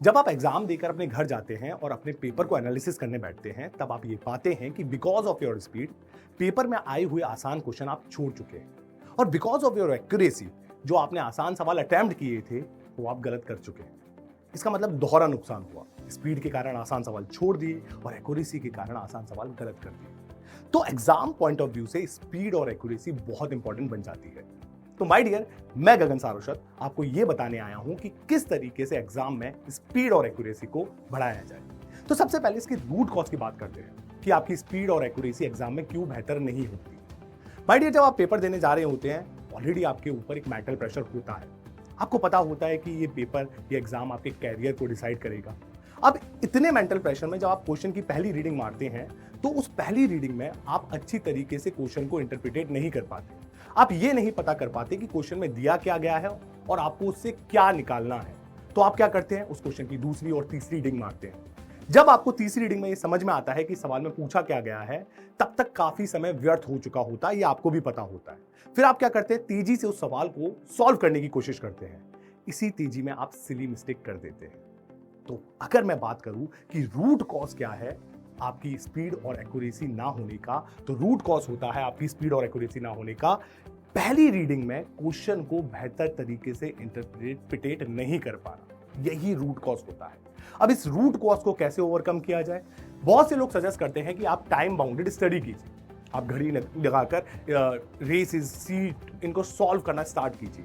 जब आप एग्जाम देकर अपने घर जाते हैं और अपने पेपर को एनालिसिस करने बैठते हैं, तब आप ये पाते हैं कि because of your speed paper में आए हुए आसान क्वेश्चन आप छोड़ चुके हैं, और बिकॉज ऑफ योर एक्यूरेसी जो आपने आसान सवाल अटेम्प्ट किए थे वो आप गलत कर चुके हैं। इसका मतलब दोहरा नुकसान हुआ। स्पीड के कारण आसान सवाल छोड़ दिए और एक्यूरेसी के कारण आसान सवाल गलत कर दिए। तो एग्जाम पॉइंट ऑफ व्यू से स्पीड और एक्यूरेसी बहुत इंपॉर्टेंट बन जाती है। तो माय डियर, मैं गगन सारोशत आपको यह बताने आया हूं कि किस तरीके से एग्जाम में स्पीड और एक्यूरेसी को बढ़ाया जाए। तो सबसे पहले इसकी रूट कॉज की बात करते हैं कि आपकी स्पीड और एक्यूरेसी एग्जाम में क्यों बेहतर नहीं होती। माय डियर, जब आप पेपर देने जा रहे होते हैं, ऑलरेडी आपके ऊपर एक मेंटल प्रेशर होता है। आपको पता होता है कि ये पेपर, ये एग्जाम आपके कैरियर को डिसाइड करेगा। अब इतने मेंटल प्रेशर में जब आप क्वेश्चन की पहली रीडिंग मारते हैं, तो उस पहली रीडिंग में आप अच्छी तरीके से क्वेश्चन को इंटरप्रिटेट नहीं कर पाते। आप ये नहीं पता कर पाते कि क्वेश्चन में दिया क्या गया है और आपको उससे क्या निकालना है। तो आप क्या करते हैं, उस क्वेश्चन की दूसरी और तीसरी रीडिंग मारते हैं। जब आपको तीसरी रीडिंग में ये समझ में आता है कि सवाल में पूछा क्या गया है, तब तक काफी समय व्यर्थ हो चुका होता है, ये आपको भी पता होता है। फिर आप क्या करते हैं, तेजी से उस सवाल को सॉल्व करने की कोशिश करते हैं। इसी तेजी में आप सिली मिस्टेक कर देते हैं। तो अगर मैं बात करूं कि रूट कॉज क्या है आपकी स्पीड और एक्यूरेसी ना होने का, तो रूट कॉज होता है आपकी स्पीड और एक्यूरेसी ना होने का पहली रीडिंग में क्वेश्चन को बेहतर तरीके से इंटरप्रिटेट नहीं कर पाना। यही रूट कॉज होता है। अब इस रूट कॉज को कैसे ओवरकम किया जाए? बहुत से लोग सजेस्ट करते हैं कि आप टाइम बाउंडेड स्टडी कीजिए। आप घड़ी लगाकर रेस इज सीट इनको सॉल्व करना स्टार्ट कीजिए।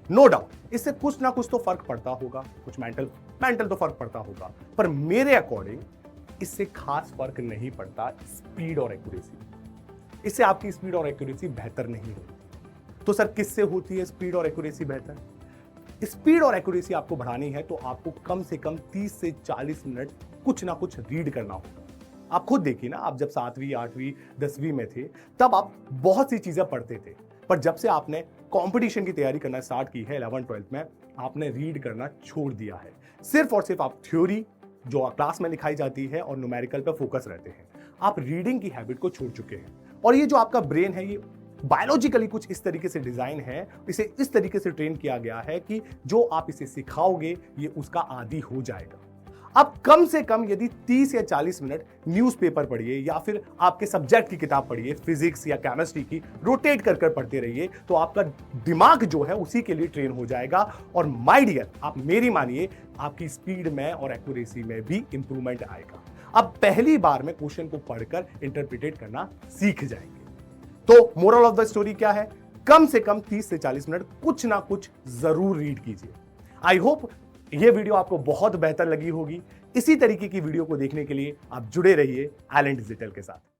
नो डाउट इससे कुछ ना कुछ तो फर्क पड़ता होगा, कुछ मेंटल तो फर्क पड़ता होगा, पर मेरे अकॉर्डिंग इससे खास फर्क नहीं पड़ता स्पीड और एक्यूरेसी। इससे आपकी स्पीड और एक्यूरेसी बेहतर नहीं होती। तो सर, किससे होती है स्पीड और एक्यूरेसी बेहतर? स्पीड और एक्यूरेसी आपको बढ़ानी है तो आपको कम से कम 30 से 40 मिनट कुछ ना कुछ रीड करना होगा। आप खुद देखिए ना, आप जब 7वीं 8वीं 10वीं में थे, तब आप बहुत सी चीजें पढ़ते थे, पर जब से आपने कंपटीशन की तैयारी करना स्टार्ट की है 11th 12th में, आपने रीड करना छोड़ दिया है। सिर्फ और सिर्फ आप थ्योरी जो क्लास में लिखाई जाती है और न्यूमेरिकल पे फोकस रहते हैं। आप रीडिंग की हैबिट को छोड़ चुके हैं। और ये जो आपका ब्रेन है, ये बायोलॉजिकली कुछ इस तरीके से डिजाइन है, इसे इस तरीके से ट्रेन किया गया है कि जो आप इसे सिखाओगे ये उसका आदी हो जाएगा। अब कम से कम यदि 30 या 40 मिनट न्यूज़पेपर पढ़िए या फिर आपके सब्जेक्ट की किताब पढ़िए, फिजिक्स या केमिस्ट्री की, रोटेट कर कर पढ़ते रहिए, तो आपका दिमाग जो है उसी के लिए ट्रेन हो जाएगा। और माय डियर, आप मेरी मानिए, आपकी स्पीड में और एक्यूरेसी में भी इंप्रूवमेंट आएगा। अब पहली बार में क्वेश्चन को पढ़कर इंटरप्रिटेट करना सीख जाएंगे। तो मोरल ऑफ द स्टोरी क्या है? कम से कम 30 से 40 मिनट कुछ ना कुछ जरूर रीड कीजिए। आई होप ये वीडियो आपको बहुत बेहतर लगी होगी। इसी तरीके की वीडियो को देखने के लिए आप जुड़े रहिए आइलैंड डिजिटल के साथ।